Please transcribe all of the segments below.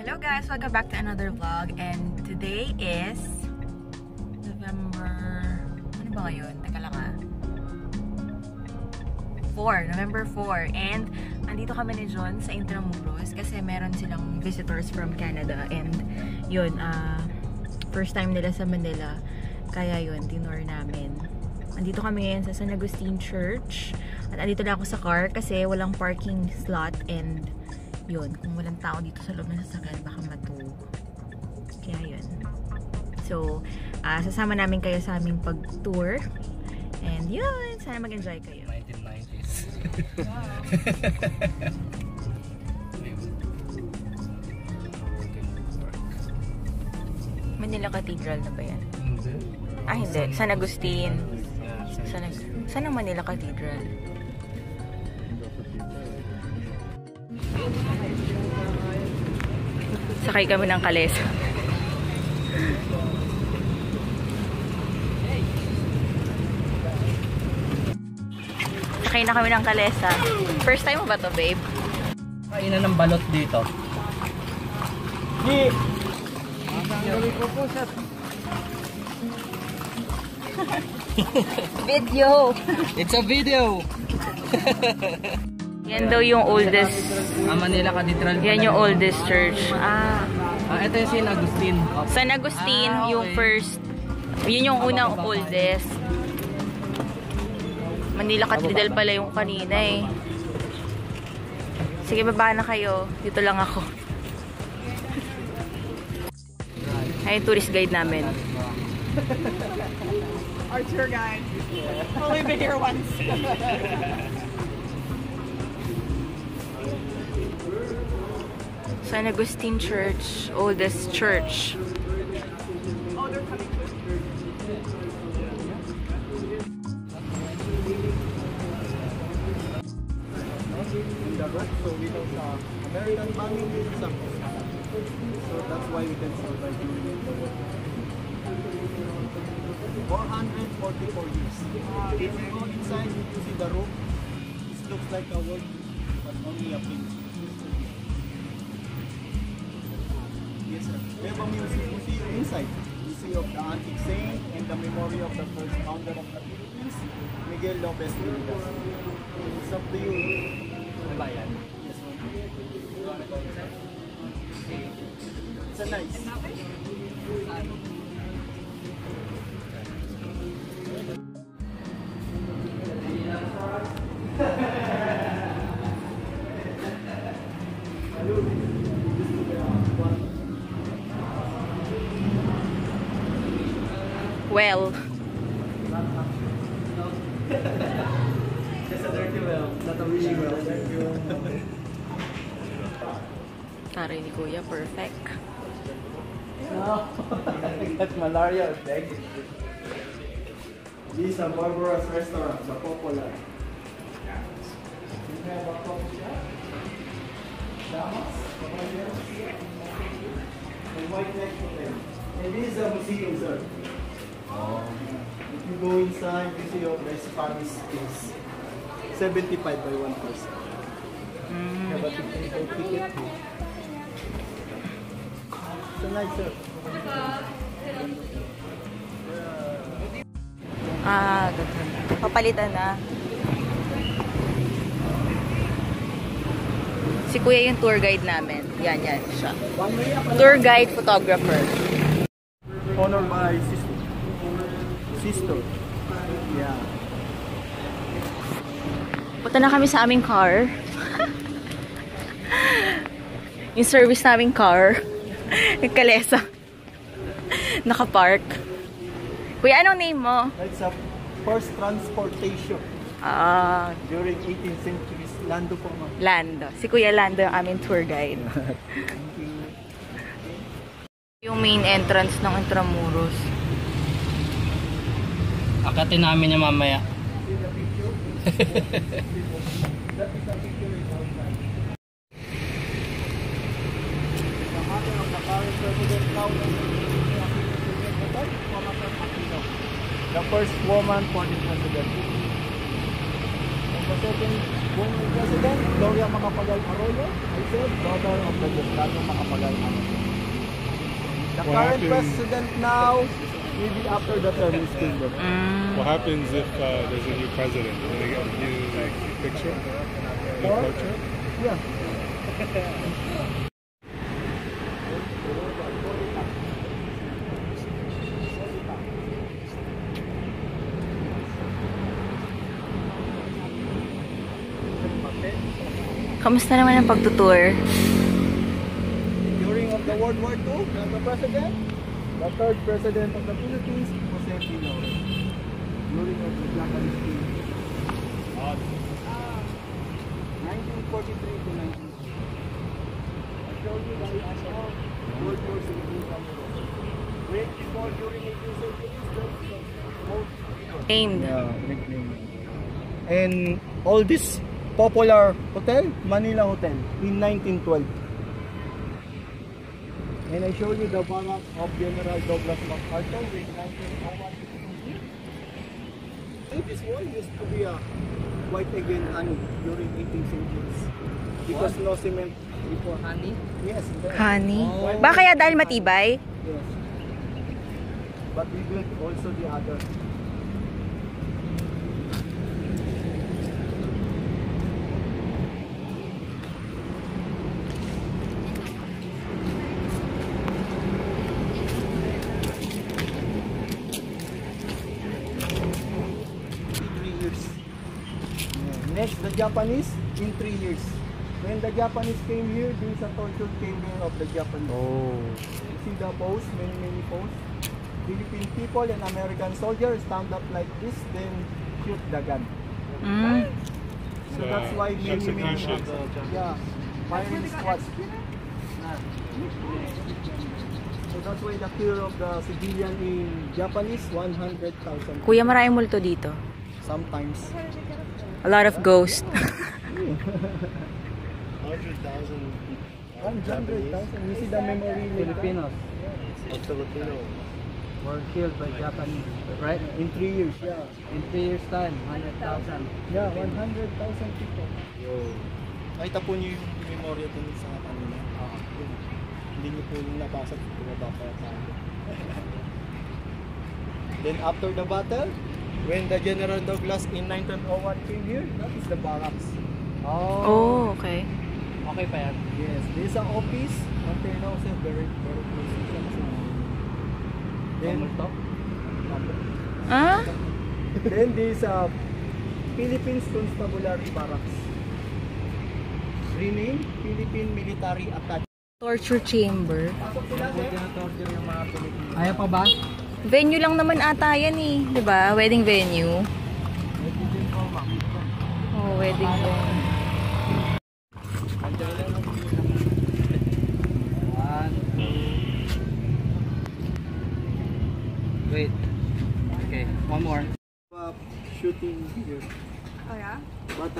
Hello guys, welcome back to another vlog, and today is November, ano ba ngayon? Teka lang November 4, and andito kami ni John sa Intramuros kasi meron silang visitors from Canada, and yun, first time nila sa Manila, kaya yun, tinor namin. Andito kami ngayon sa San Agustin Church, at andito na ako sa car kasi walang parking slot, and yun, kung walang tao dito sa loob ng sasakyan, baka matulog. Kaya yun. So, sasama namin kayo sa aming pag-tour. And yun, sana mag-enjoy kayo. 1990s. Manila Cathedral na ba yan? Hindi. Hindi. San Agustin. Saan ang Manila Cathedral? Sakay kami ng kalesa. Sakay na kami ng kalesa. First time mo ba to, babe? Kainan ng balot dito. Video! It's a video! Yan daw yung oldest. Manila Cathedral. Yan yung oldest church. Ito yung San Agustin. San Agustin, yung first. Yun yung unang oldest. Manila Cathedral pala yung kanina eh. Sige, baba na kayo. Dito lang ako. Ay, tourist guide namin. Our tour guide. Only been here once. San Agustin Church, oldest church. Oh, they're coming too. So we don't American farming is something. So that's why we can survive during the war. 444 years. If you go inside, you see the room. This looks like a wood, but only a pink. Yes, sir. We have a museum inside. Museum of the antique saint and the memory of the first founder of the Philippines, Miguel Lopez Villegas. It's up to you. Ano ba yan? Yes, sir. It's a nice. Well. Just a dirty well, not a wishing well. Taray ni Kuya, perfect. No, I got malaria effect. This is a Barbara's restaurant, the popular. You have a coffee shop? Damas? The white next to them. And this is a museum, sir. If you go inside, you see all the Spanish things. 75 by 1 person. Yeah, but you can go ticket too. So nice, sir. Papalitan na. Si Kuya yung tour guide namin. Yan siya. Tour guide, photographer. Honored by sister. Yeah. Punta na kami sa aming car. Yung service naming car. Yung kalesa. Nakapark. Kuya, anong name mo? It's a first transportation. During 18th century. Lando po, ma'am. Lando. Si Kuya Lando yung aming tour guide. Thank you. Yung main entrance ng Intramuros. Akatin namin niya mamaya. The first woman for the president. second woman president, Gloria Macapagal Arroyo. I said, daughter of the Diosdado Macapagal Arroyo. The current president now, maybe after the term is still there. What happens if there's a new president? Do they get a new picture? New portrait? Yeah. Kamusta naman ang pagtutour? During of the World War II, the president, the third president of the Philippines, Jose P. Laurel. During of the Japanese period. 1943 to 1960. I showed you that I saw World War II Cameroon. Right before, during 1870s, Named. yeah, nickname. And all this popular hotel, Manila Hotel, in 1912. And I show you the barrack of General Douglas MacArthur in 1901. And this wall used to be a white again honey during 18th centuries. Because no cement before. Honey? Yes. Honey? Ba kaya dahil matibay? Yes. But we built also the other. Next, the Japanese in 3 years. When the Japanese came here, this is a torture chamber of the Japanese. Oh. You see the pose, many pose. Philippine people and American soldiers stand up like this, then shoot the gun. So that's why many execution. yeah, firing squad. So that's why the fear of the civilian in Japanese 100,000. Kuya, maraming multo dito. Sometimes. A lot of ghosts. 100,000. You see the memory Filipinos were killed by Japanese, right? in 3 years, yeah. In 3 years time, 100,000. Yeah, 100,000 people. Nakita po niyo yung memorya dun sa kanina. Hindi niyo po yung nabasa kung nabasa tayo. Then after the battle, when the General Douglas in 1901 came here, that is the barracks. Oh, okay. Okay pa yan. Yes, this is an office. Until now, sir, very close. Then, Ah? then this Philippines Constabulary Barracks. Renamed Philippine Military Academy. Torture chamber. Torture yung mga Pilipino. Ayaw pa ba? Venue lang naman ata yan eh. Diba? Wedding venue. Oh, wedding venue. Wait. Okay, one more. Shooting here. Oh yeah? But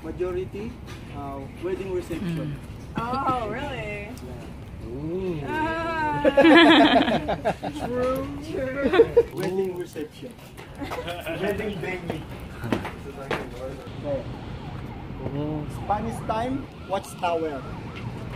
majority wedding reception. Oh, really? Ooh. True. Wedding reception. Wedding venue. Spanish time, watchtower.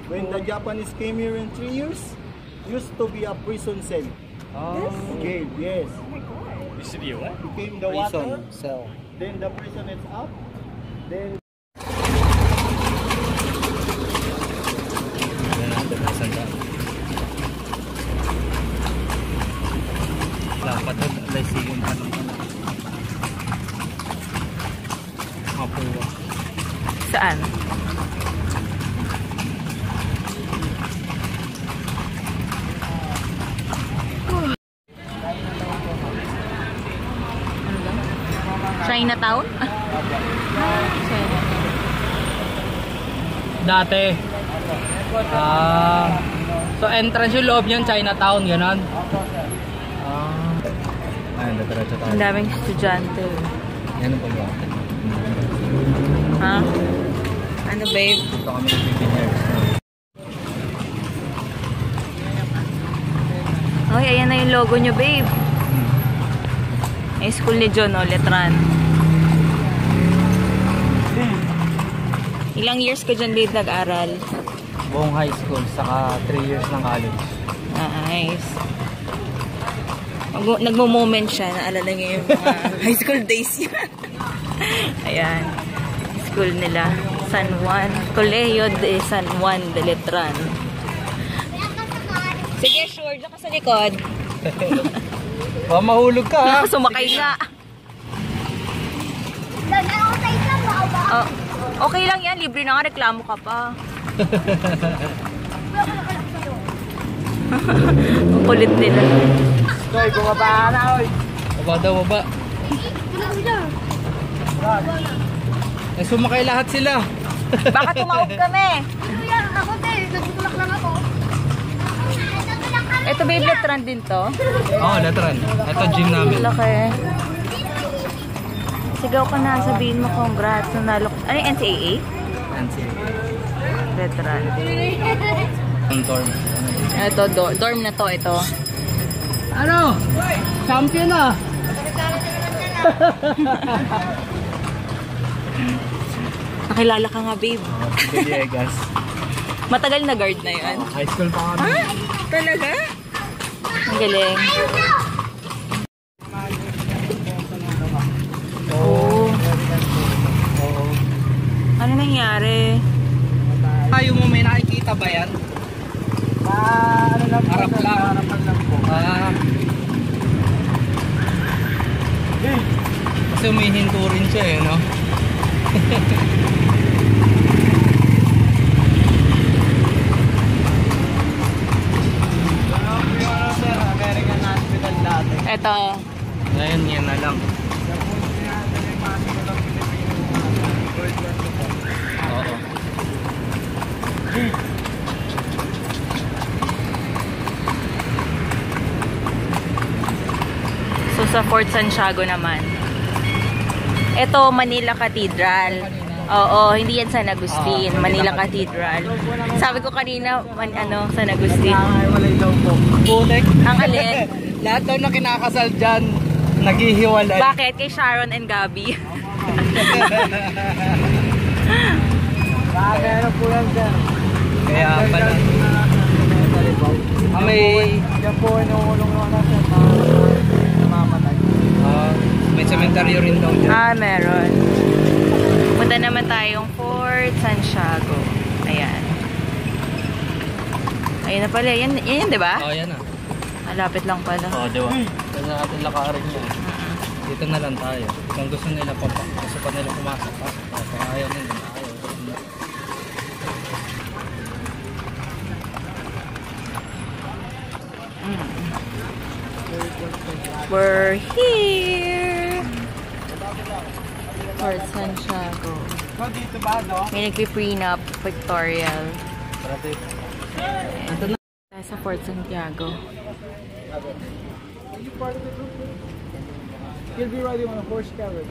When the Japanese came here in 3 years, used to be a prison cell. Oh. Jail, yes. Oh my god. Used to be a what? Became the water, cell. then the prison is up, then Dapat na sigon pa ng Mapua. Saan? Chinatown? Dati. So entrance yung loob yung Chinatown, gano'n? Ayun, dadiretso tayo. Ang daming estudyante. Yan ang pag-iwag. Ha? Ano, babe? Ito kami ng engineers. Oy, ayan na yung logo nyo, babe. Yung school ni John, oh, Letran. Ilang years ka dyan, babe, nag-aral? Buong high school, saka 3 years ng college. Nice. Nagmo-moment siya, naalala niya yung mga high school days niya. Ayan. School nila. San Juan. Colegio de San Juan de Letran. Sige, sure. Diyan ka sa likod. Baka mahulog ka ha. Sumakay nga. Oh, okay lang yan. Libre na nga. Reklamo ka pa. Ang kulit nila. Koy, bumaba na, oy. Baba daw, baba. Eh, sumakay lahat sila. Baka tumawag kami. Ako din, nagtutulak lang ako. Ito babe, Letran din to. Oo, Letran. Ito gym namin. Laki. Sigaw ka na, sabihin mo congrats. Nanalo. Ano yung NCAA? Letran. Ang dorm. Ito, dorm na to, ito. Ano? Champion na! Nakilala ka nga, babe. Villegas. Matagal na guard na yan. High school pa kami. Ha? Talaga? Ang galing. Oh. Ano nangyari? Ayaw mo, may nakikita ba yan? Ano lang po? Harap lang. Harapan lang po. Kasi umihinto rin siya eh, no? American Hospital dati. Ito. Ngayon, yan na lang. Oo. So sa Fort Santiago naman. Ito, Manila Cathedral. Oo, hindi yan San Agustin. Manila Cathedral. Sabi ko kanina, San Agustin. Wala ilaw po. Putek. Ang alin? Lahat daw na kinakasal dyan, naghihiwalay. Bakit? Kay Sharon and Gabby. Meron po yan dyan. Kaya pala. May... Yan po inuulong naman natin. Namamatay. May cementerio rin daw dyan. Meron. Punta naman tayong Fort Santiago. Ayan. Ayun na pala. Yan di ba? Oo, yan ah. Malapit lang pala. Oo, di ba? Ito na natin lakarin yan. Dito na lang tayo. Kung gusto nila gusto pa nila pumasok. Kung ayaw nila, ayaw. We're here! Fort Santiago. Dito ba, no? May nagpi-prenup pictorial. Ito na. Tayo sa Fort Santiago. He'll be riding on a horse carriage.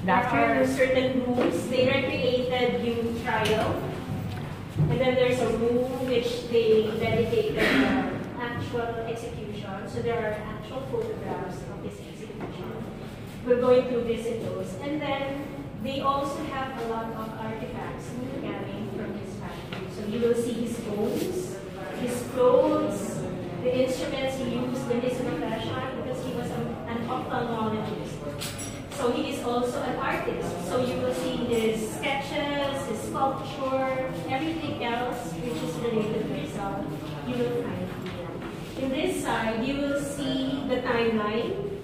After there's certain rules, they recreated yung trial. And then there's a room which they dedicated actual execution. So there are actual photographs of his execution. We're going to visit those. And then they also have a lot of artifacts coming from his factory. So you will see his phones, his clothes, the instruments he used in his profession because he was an ophthalmologist. So he is also an artist. So you will see his sketches, his sculpture, everything else which is related to himself, you will find here. In this side, you will see the timeline.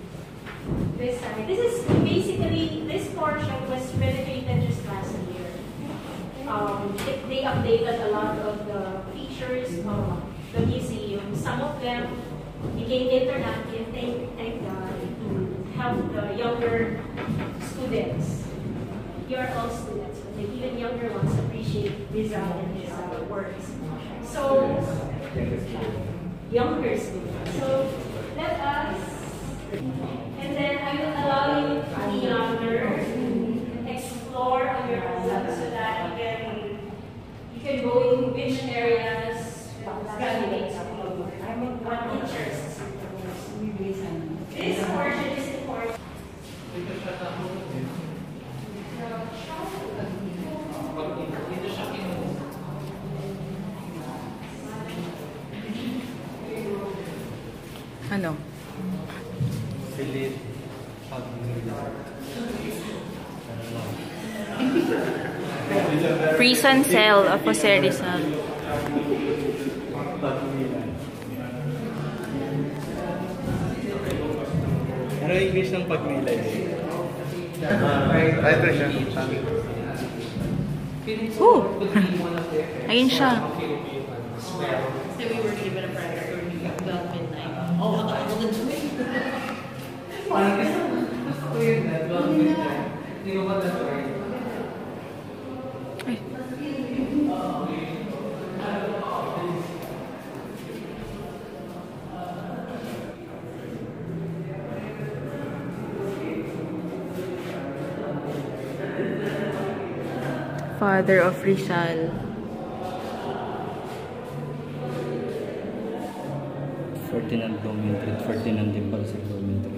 This side. This is basically, this portion was renovated just last year. They updated a lot of the features of the museum. Some of them became interactive, thank God, to help the younger students. You are all students, but the even younger ones appreciate Rizal and his works. So, younger students. So, let us, and then I will allow you the honor to explore on your own so that you can go in which areas gravitate what interests you. This portion is important. Ano? Philip Prison cell of Jose Rizal. Ano English ng pagmilay? Ito siya. Ayun siya. Ay. Father of Rizal. Ferdinand Blumentritt. Ferdinand din pala si Blumentritt.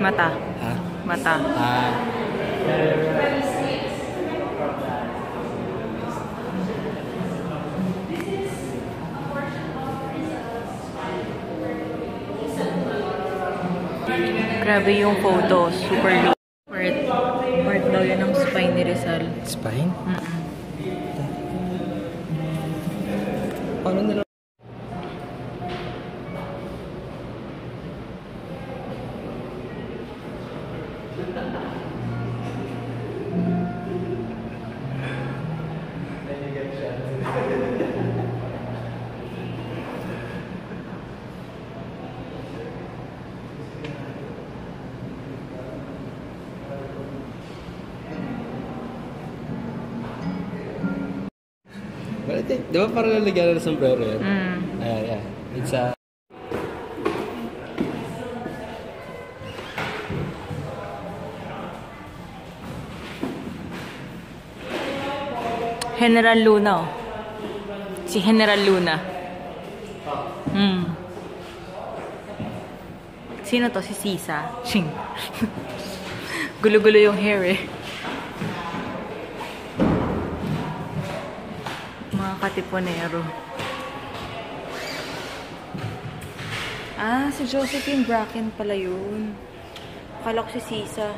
Mata. Ha? Mata. Grabe yung photo. Super low. Part daw yun ng spine ni Rizal. Spine? Paano nila? Di ba parang lalagyan ng sombrero yan? Ayan. It's a... General Luna, oh. Si General Luna. Sino to? Si Sisa. Ching. Gulo-gulo yung hair eh. Mga katiponero. Ah, si Josephine Bracken pala yun. Akala ko si Sisa.